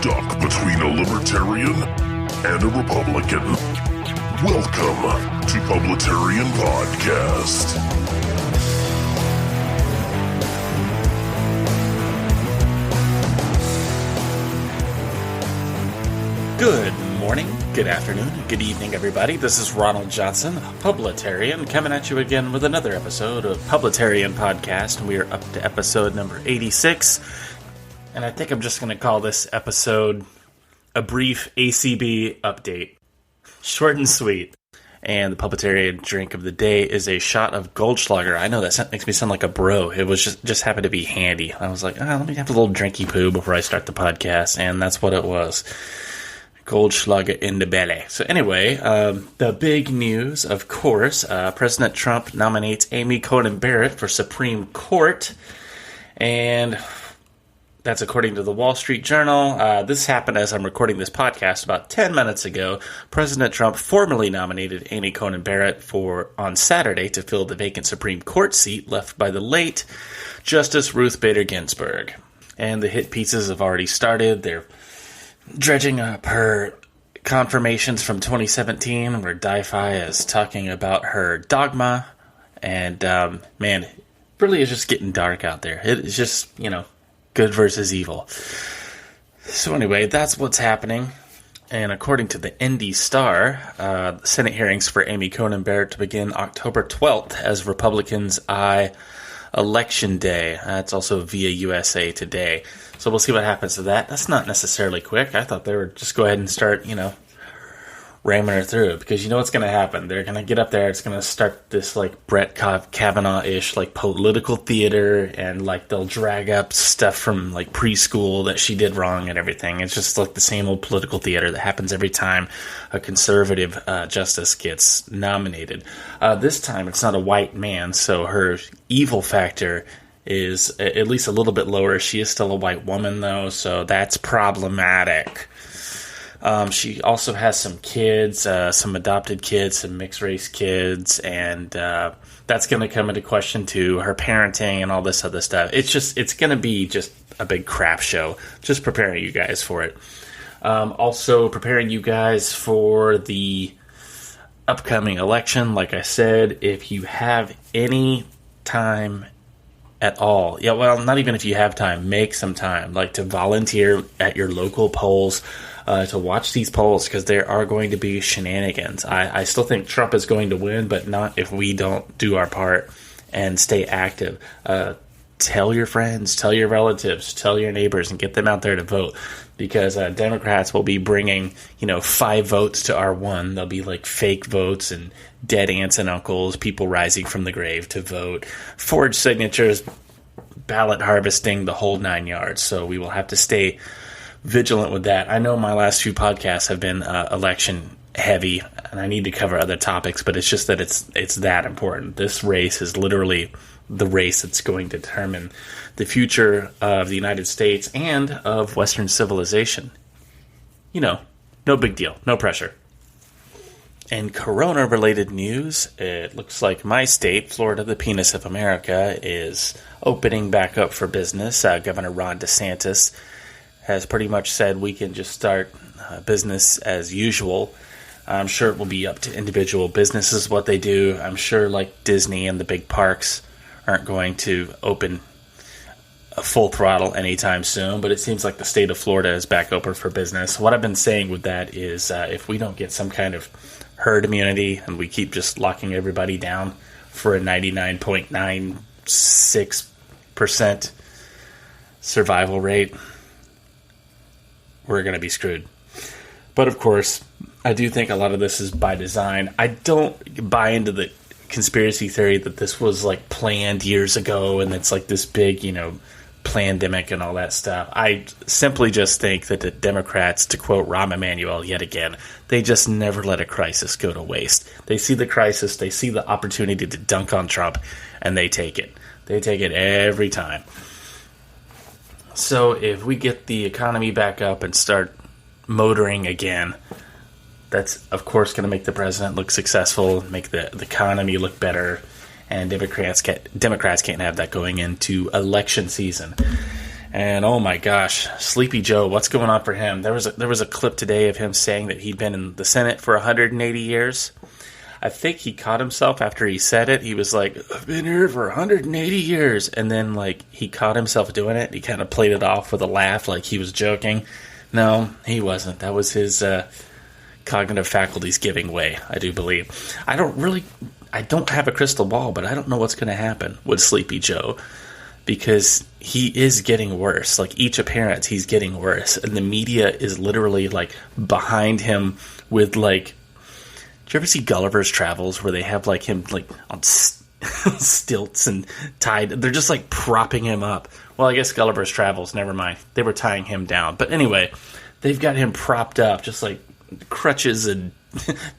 stuck between a libertarian and a Republican? Welcome to Publitarian Podcast. Good morning, good afternoon, good evening, everybody. This is Ronald Johnson, Publitarian, coming at you again with another episode of Publitarian Podcast, and we are up to episode number 86. And I think I'm just going to call this episode a brief ACB update. Short and sweet. And the Publitarian drink of the day is a shot of Goldschlager. I know that makes me sound like a bro. It was just happened to be handy. I was like, let me have a little drinky poo before I start the podcast. And that's what it was. Goldschlager in the belly. So anyway, the big news, of course, President Trump nominates Amy Coney Barrett for Supreme Court. And that's according to the Wall Street Journal. This happened as I'm recording this podcast about 10 minutes ago. President Trump formally nominated Amy Coney Barrett on Saturday to fill the vacant Supreme Court seat left by the late Justice Ruth Bader Ginsburg. And the hit pieces have already started. They're dredging up her confirmations from 2017, where Di-Fi is talking about her dogma. And, man, it really is just getting dark out there. It is just, good versus evil. So anyway, that's what's happening. And according to the Indy Star, the Senate hearings for Amy Coney Barrett to begin October 12th as Republicans eye Election Day. That's also via USA Today. So we'll see what happens to that. That's not necessarily quick. I thought they would just go ahead and start, ramming her through, because you know what's going to happen. They're going to get up there. It's going to start this Brett Kavanaugh-ish political theater, and they'll drag up stuff from preschool that she did wrong and everything. It's just the same old political theater that happens every time a conservative justice gets nominated. This time it's not a white man, so her evil factor is at least a little bit lower. She is still a white woman, though, so that's problematic. She also has some kids, some adopted kids, some mixed-race kids, and that's going to come into question, too, her parenting and all this other stuff. It's going to be just a big crap show, just preparing you guys for it. Also preparing you guys for the upcoming election. Like I said, if you have any time at all, not even if you have time, make some time, to volunteer at your local polls, to watch these polls, because there are going to be shenanigans. I still think Trump is going to win, but not if we don't do our part and stay active. Tell your friends, tell your relatives, tell your neighbors, and get them out there to vote, because Democrats will be bringing, 5 votes to our 1. They'll be fake votes and dead aunts and uncles, people rising from the grave to vote, forged signatures, ballot harvesting, the whole 9 yards. So we will have to stay vigilant with that. I know my last few podcasts have been election heavy, and I need to cover other topics, but it's just that it's that important. This race is literally the race that's going to determine the future of the United States and of Western civilization. No big deal, no pressure. In corona-related news, it looks like my state, Florida, the penis of America, is opening back up for business. Governor Ron DeSantis has pretty much said we can just start business as usual. I'm sure it will be up to individual businesses what they do. I'm sure Disney and the big parks aren't going to open a full throttle anytime soon, but it seems like the state of Florida is back open for business. What I've been saying with that is if we don't get some kind of herd immunity and we keep just locking everybody down for a 99.96% survival rate, we're going to be screwed. But of course, I do think a lot of this is by design. I don't buy into the conspiracy theory that this was planned years ago and it's this big, plandemic and all that stuff. I simply just think that the Democrats, to quote Rahm Emanuel yet again, they just never let a crisis go to waste. They see the crisis, they see the opportunity to dunk on Trump, and they take it. They take it every time. So if we get the economy back up and start motoring again, that's, of course, going to make the president look successful, make the economy look better, and Democrats can't have that going into election season. And oh my gosh, Sleepy Joe, what's going on for him? There was a clip today of him saying that he'd been in the Senate for 180 years. I think he caught himself after he said it. He was like, I've been here for 180 years. And then, like, he caught himself doing it. He kind of played it off with a laugh like he was joking. No, he wasn't. That was his cognitive faculties giving way, I do believe. I don't have a crystal ball, but I don't know what's going to happen with Sleepy Joe. Because he is getting worse. Like, each appearance, he's getting worse. And the media is literally, like, behind him with, like... Do you ever see Gulliver's Travels where they have, like, him, like, on stilts and tied? They're just, like, propping him up. Well, I guess Gulliver's Travels, never mind. They were tying him down. But anyway, they've got him propped up, just, like, crutches and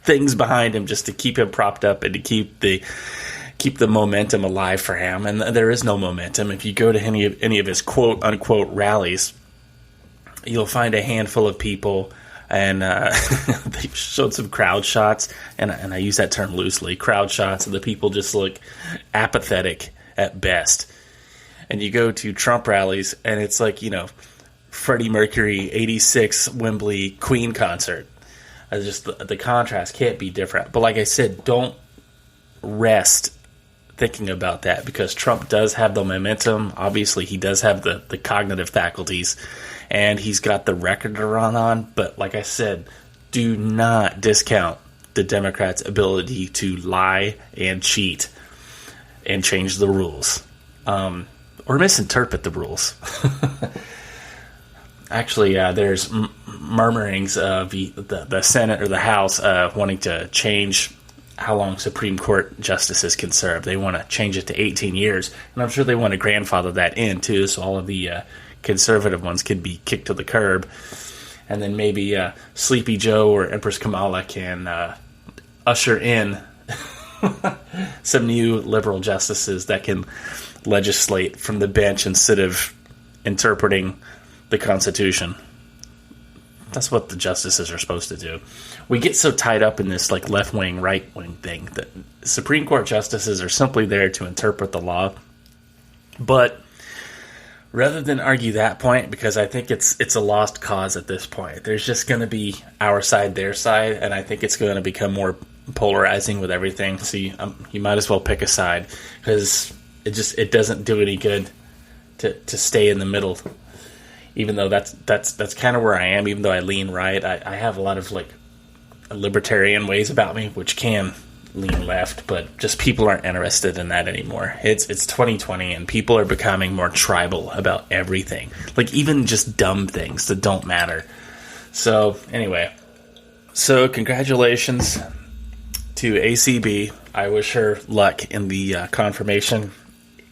things behind him just to keep him propped up and to keep the momentum alive for him. And there is no momentum. If you go to any of his quote-unquote rallies, you'll find a handful of people... And they showed some crowd shots, and I use that term loosely, crowd shots, and the people just look apathetic at best. And you go to Trump rallies, and it's like, you know, Freddie Mercury, 86 Wembley Queen concert. Just the contrast can't be different. But like I said, don't rest thinking about that, because Trump does have the momentum. Obviously, he does have the cognitive faculties, and he's got the record to run on. But like I said, do not discount the Democrats' ability to lie and cheat and change the rules, or misinterpret the rules. Actually, there's murmurings of the Senate or the House wanting to change how long Supreme Court justices can serve. They want to change it to 18 years, and I'm sure they want to grandfather that in, too, so all of the conservative ones can be kicked to the curb. And then maybe Sleepy Joe or Empress Kamala can usher in some new liberal justices that can legislate from the bench instead of interpreting the Constitution. That's what the justices are supposed to do. We get so tied up in this like left-wing, right-wing thing that Supreme Court justices are simply there to interpret the law. But rather than argue that point, because I think it's a lost cause at this point, there's just going to be our side, their side, and I think it's going to become more polarizing with everything. So you might as well pick a side, because it doesn't do any good to stay in the middle. Even though that's kind of where I am, even though I lean right, I have a lot of like libertarian ways about me, which can lean left, but just people aren't interested in that anymore. It's 2020, and people are becoming more tribal about everything, like even just dumb things that don't matter. So anyway, congratulations to ACB. I wish her luck in the confirmation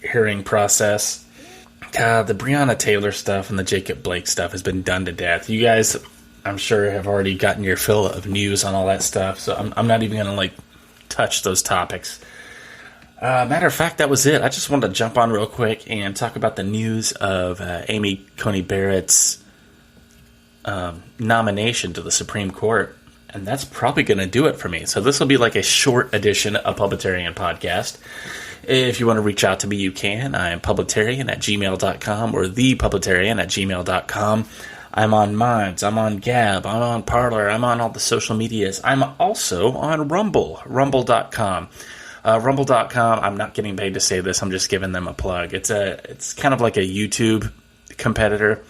hearing process. God, the Breonna Taylor stuff and the Jacob Blake stuff has been done to death. You guys, I'm sure, have already gotten your fill of news on all that stuff, so I'm not even going to, touch those topics. Matter of fact, that was it. I just wanted to jump on real quick and talk about the news of Amy Coney Barrett's nomination to the Supreme Court, and that's probably going to do it for me. So this will be like a short edition of Publitarian Podcast. If you want to reach out to me, you can. I am publitarian@gmail.com or thepublitarian@gmail.com. I'm on Minds, I'm on Gab, I'm on Parler, I'm on all the social medias. I'm also on Rumble, rumble.com. Rumble.com, I'm not getting paid to say this, I'm just giving them a plug. It's kind of like a YouTube competitor.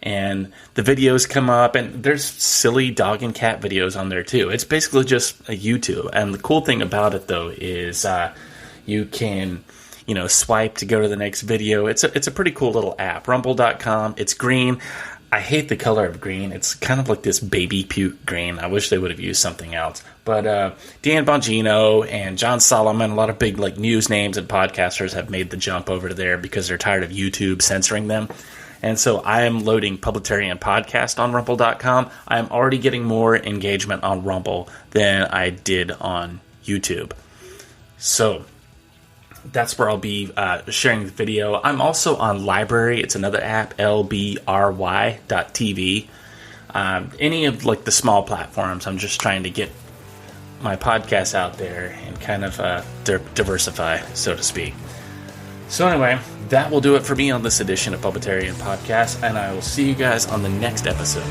And the videos come up, and there's silly dog and cat videos on there too. It's basically just a YouTube. And the cool thing about it, though, is you can, swipe to go to the next video. It's a pretty cool little app. Rumble.com. It's green. I hate the color of green. It's kind of like this baby puke green. I wish they would have used something else. But Dan Bongino and John Solomon, a lot of big news names and podcasters have made the jump over to there because they're tired of YouTube censoring them. And so I am loading Publitarian Podcast on Rumble.com. I am already getting more engagement on Rumble than I did on YouTube. So that's where I'll be sharing the video. I'm also on Library. It's another app, lbry.tv. Any of the small platforms. I'm just trying to get my podcast out there and kind of diversify, so to speak. So anyway, that will do it for me on this edition of Publitarian Podcast, and I will see you guys on the next episode.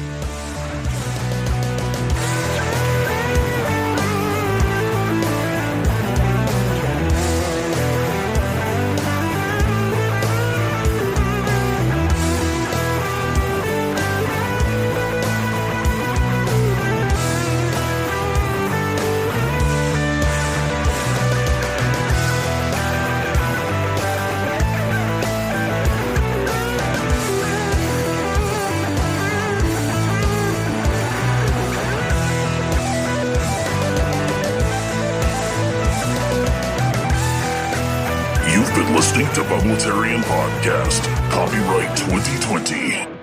You've been listening to Publitarian Podcast, copyright 2020.